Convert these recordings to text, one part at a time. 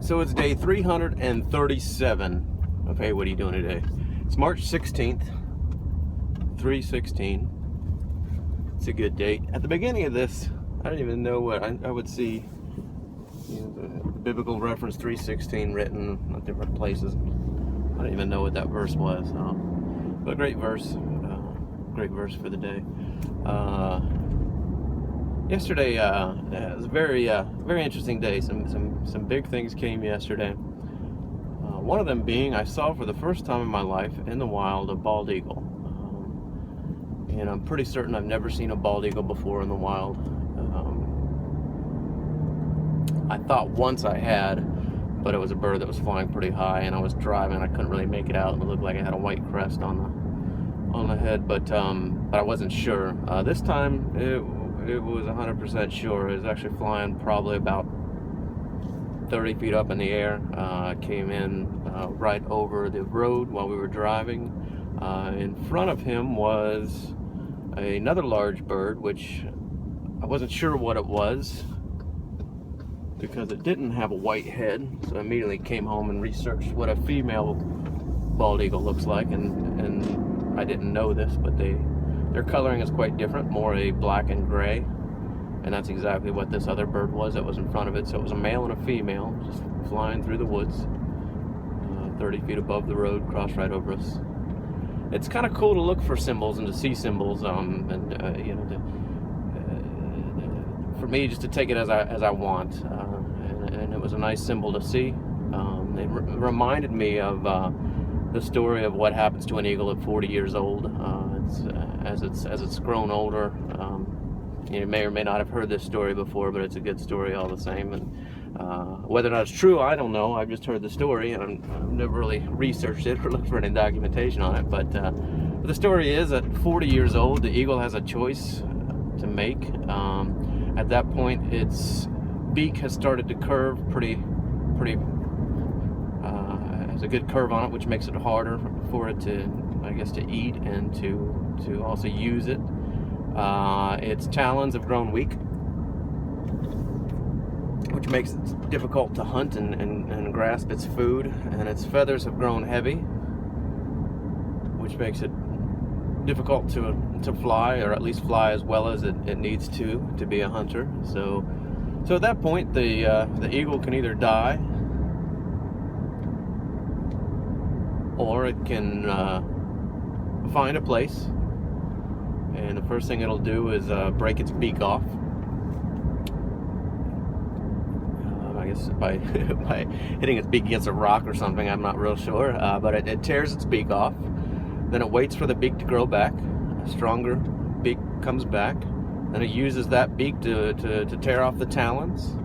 So it's day 337 of Hey, What Are You Doing Today? It's March 16th, 3:16. It's a good date. At the beginning of this, I didn't even know what I would see, the biblical reference 3:16 written in different places. I didn't even know what that verse was. But great verse for the day. Yesterday was a very interesting day. Some big things came yesterday. One of them being I saw for the first time in my life in the wild a bald eagle. And I'm pretty certain I've never seen a bald eagle before in the wild. I thought once I had, but it was a bird that was flying pretty high, and I was driving. I couldn't really make it out, and it looked like it had a white crest on the head, but I wasn't sure. This time it was 100% sure. It was actually flying probably about 30 feet up in the air. Came in right over the road while we were driving. In front of him was another large bird, which I wasn't sure what it was because it didn't have a white head. So I immediately came home and researched what a female bald eagle looks like, and I didn't know this, but their coloring is quite different, more a black and gray, and that's exactly what this other bird was that was in front of it. So it was a male and a female just flying through the woods, 30 feet above the road, crossed right over us. It's kind of cool to look for symbols and to see symbols, for me just to take it as I want, and it was a nice symbol to see. It reminded me of the story of what happens to an eagle at 40 years old. As it's grown older. You may or may not have heard this story before, but it's a good story all the same. And whether or not it's true, I don't know. I've just heard the story, and I've never really researched it or looked for any documentation on it. But the story is at 40 years old, the eagle has a choice to make. At that point, its beak has started to curve pretty. Has a good curve on it, which makes it harder for it to, I guess, to eat and to also use it. Its talons have grown weak, which makes it difficult to hunt and grasp its food, and its feathers have grown heavy, which makes it difficult to fly, or at least fly as well as it needs to be a hunter. So at that point, the eagle can either die, or it can find a place, and the first thing it'll do is break its beak off. I guess by hitting its beak against a rock or something, I'm not real sure, but it tears its beak off. Then it waits for the beak to grow back. A stronger beak comes back. Then it uses that beak to tear off the talons.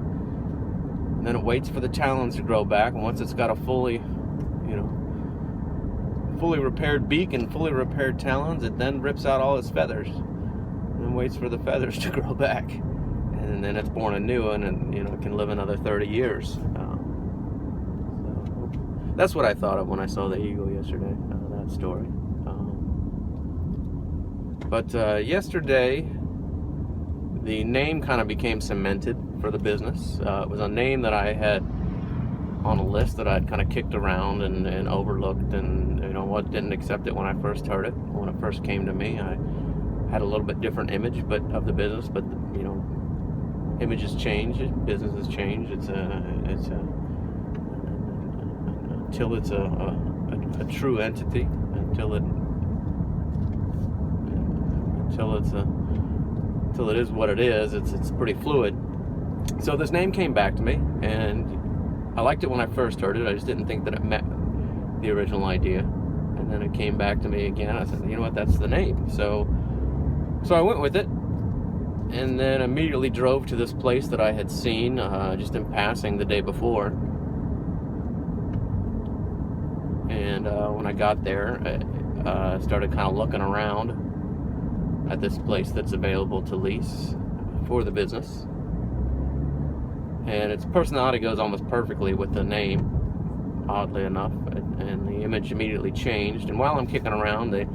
And then it waits for the talons to grow back, and once it's got a fully repaired beak and fully repaired talons, it then rips out all its feathers and then waits for the feathers to grow back, and then it's born a new one, and it can live another 30 years. So that's what I thought of when I saw the eagle yesterday, that story. But yesterday the name kind of became cemented for the business. It was a name that I had on a list that I'd kind of kicked around and overlooked, and didn't accept it when I first heard it. When it first came to me, I had a little bit different image of the business, but images change, businesses change. Until it's a true entity, until it is what it is. It's pretty fluid. So this name came back to me, and I liked it when I first heard it. I just didn't think that it met the original idea. And then it came back to me again. I said, you know what, that's the name. So I went with it, and then immediately drove to this place that I had seen just in passing the day before. And when I got there, I started kind of looking around at this place that's available to lease for the business. And its personality goes almost perfectly with the name, oddly enough, and the image immediately changed. And while I'm kicking around, the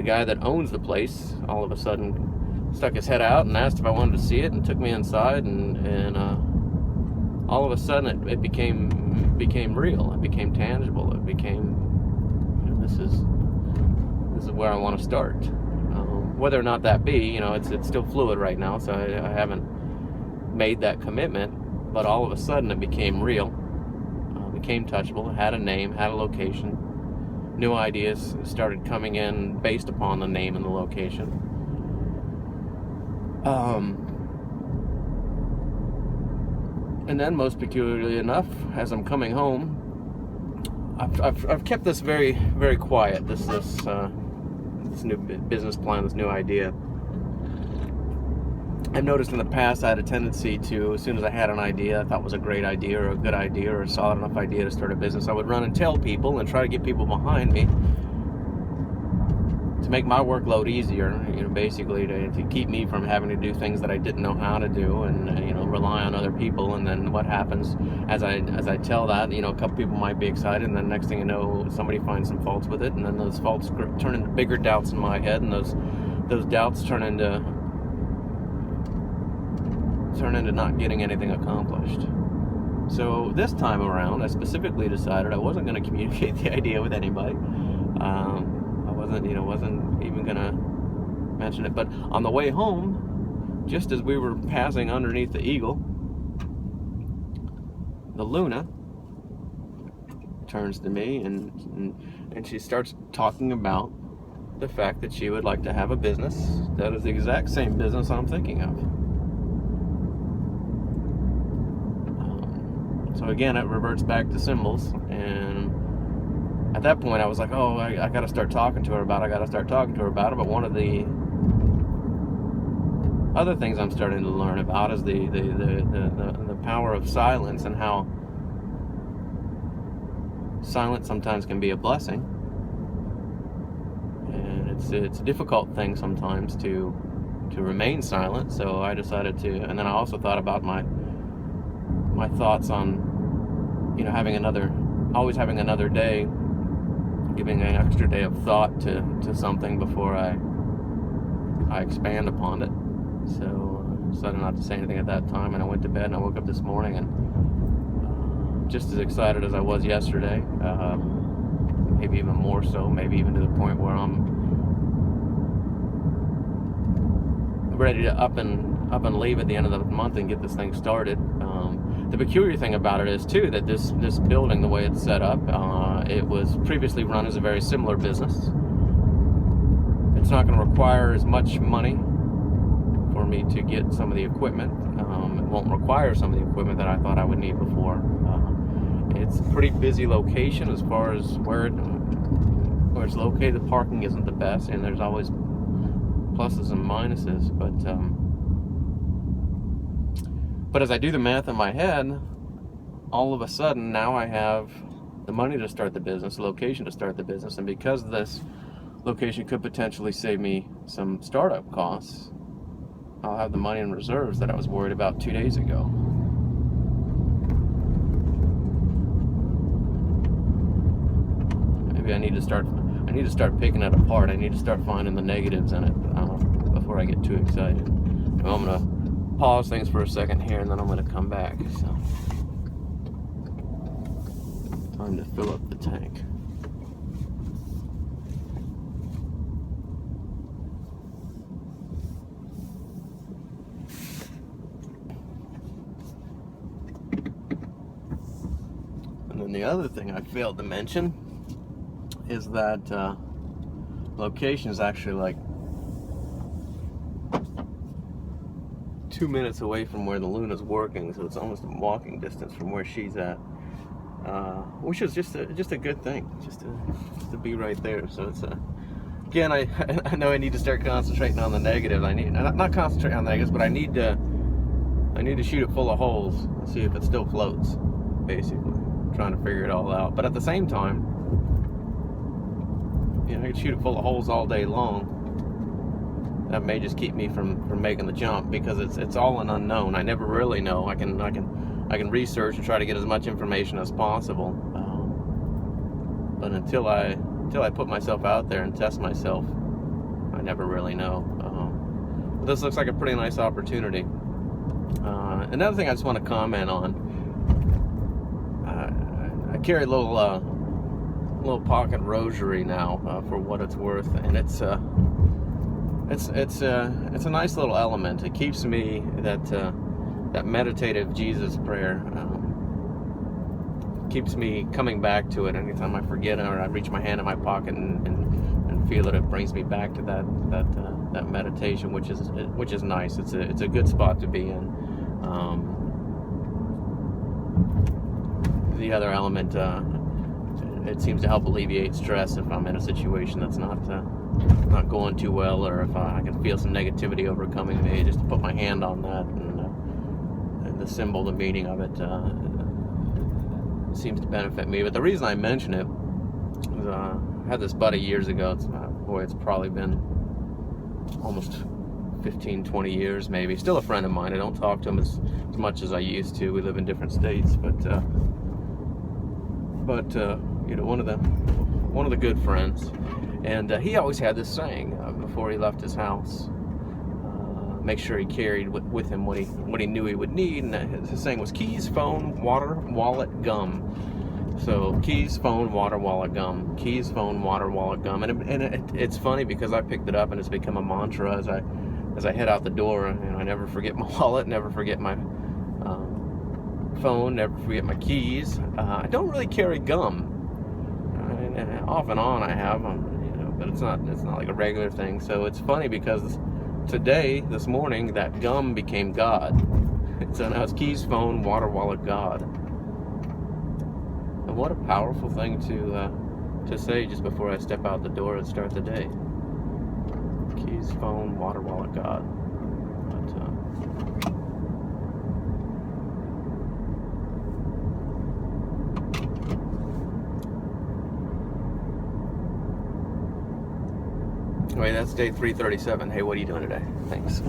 guy that owns the place all of a sudden stuck his head out and asked if I wanted to see it, and took me inside, and all of a sudden it became became real. It became tangible. It became, this is where I want to start. Whether or not that be, it's still fluid right now, so I haven't made that commitment. But all of a sudden, it became real, became touchable. It had a name, had a location. New ideas started coming in based upon the name and the location. And then, most peculiarly enough, as I'm coming home, I've kept this very, very quiet. This new business plan, this new idea. I've noticed in the past I had a tendency to, as soon as I had an idea I thought was a great idea or a good idea or a solid enough idea to start a business, I would run and tell people and try to get people behind me to make my workload easier, basically to keep me from having to do things that I didn't know how to do, and rely on other people. And then what happens as I tell that, a couple people might be excited, and then next thing you know, somebody finds some faults with it, and then those faults turn into bigger doubts in my head, and those doubts turn into not getting anything accomplished. So this time around, I specifically decided I wasn't going to communicate the idea with anybody. I wasn't even going to mention it. But on the way home, just as we were passing underneath the Eagle, the Luna turns to me and she starts talking about the fact that she would like to have a business that is the exact same business I'm thinking of. So again, it reverts back to symbols, and at that point I was like, oh, I got to start talking to her about it. But one of the other things I'm starting to learn about is the power of silence, and how silence sometimes can be a blessing. And it's a difficult thing sometimes to remain silent. So I decided to, and then I also thought about my thoughts on always having another day, giving an extra day of thought to something before I expand upon it. So I decided not to say anything at that time, and I went to bed, and I woke up this morning and just as excited as I was yesterday, maybe even more so, maybe even to the point where I'm ready to up and leave at the end of the month and get this thing started. The peculiar thing about it is too that this building, the way it's set up, it was previously run as a very similar business. It's not going to require as much money for me to get some of the equipment. It won't require some of the equipment that I thought I would need before. It's a pretty busy location as far as where it's located. The parking isn't the best, and there's always pluses and minuses, but as I do the math in my head, all of a sudden now I have the money to start the business, the location to start the business, and because this location could potentially save me some startup costs, I'll have the money in reserves that I was worried about 2 days ago. Maybe I need to start picking it apart. I need to start finding the negatives in it before I get too excited. I'm gonna pause things for a second here, and then I'm gonna come back. So time to fill up the tank. And then the other thing I failed to mention is that location is actually like 2 minutes away from where the Luna's working, so it's almost a walking distance from where she's at, which is just a good thing, just to be right there. So it's again, I know I need to start concentrating on the negatives. I need not concentrate on the negatives, but I need to shoot it full of holes and see if it still floats. Basically, trying to figure it all out. But at the same time, I could shoot it full of holes all day long. That may just keep me from making the jump, because it's all an unknown. I never really know. I can research and try to get as much information as possible, but until I put myself out there and test myself, I never really know. This looks like a pretty nice opportunity. Another thing I just want to comment on. carry a little pocket rosary now, for what it's worth, and it's a nice little element. It keeps me that meditative Jesus prayer. Keeps me coming back to it anytime I forget it, or I reach my hand in my pocket and feel it. It brings me back to that meditation, which is nice. It's a good spot to be in. The other element, it seems to help alleviate stress if I'm in a situation that's not going too well, or if I can feel some negativity overcoming me. Just to put my hand on that, and the symbol, the meaning of it, seems to benefit me. But the reason I mention it is, I had this buddy years ago. It's probably been almost 15, 20 years maybe. Still a friend of mine. I don't talk to him as much as I used to. We live in different states, but you know, one of the good friends. And he always had this saying before he left his house. Make sure he carried with him what he knew he would need, and his saying was keys, phone, water, wallet, gum. So keys, phone, water, wallet, gum. Keys, phone, water, wallet, gum. And it's funny because I picked it up and it's become a mantra as I head out the door. You know, I never forget my wallet, never forget my phone, never forget my keys. I don't really carry gum. And off and on I have them, you know, but it's not like a regular thing. So it's funny because this morning, that gum became God. So now it's keys, phone, water, wallet, God. And what a powerful thing to say just before I step out the door and start the day. Keys, phone, water, wallet, God. Anyway, that's day 337. Hey, what are you doing today? Thanks.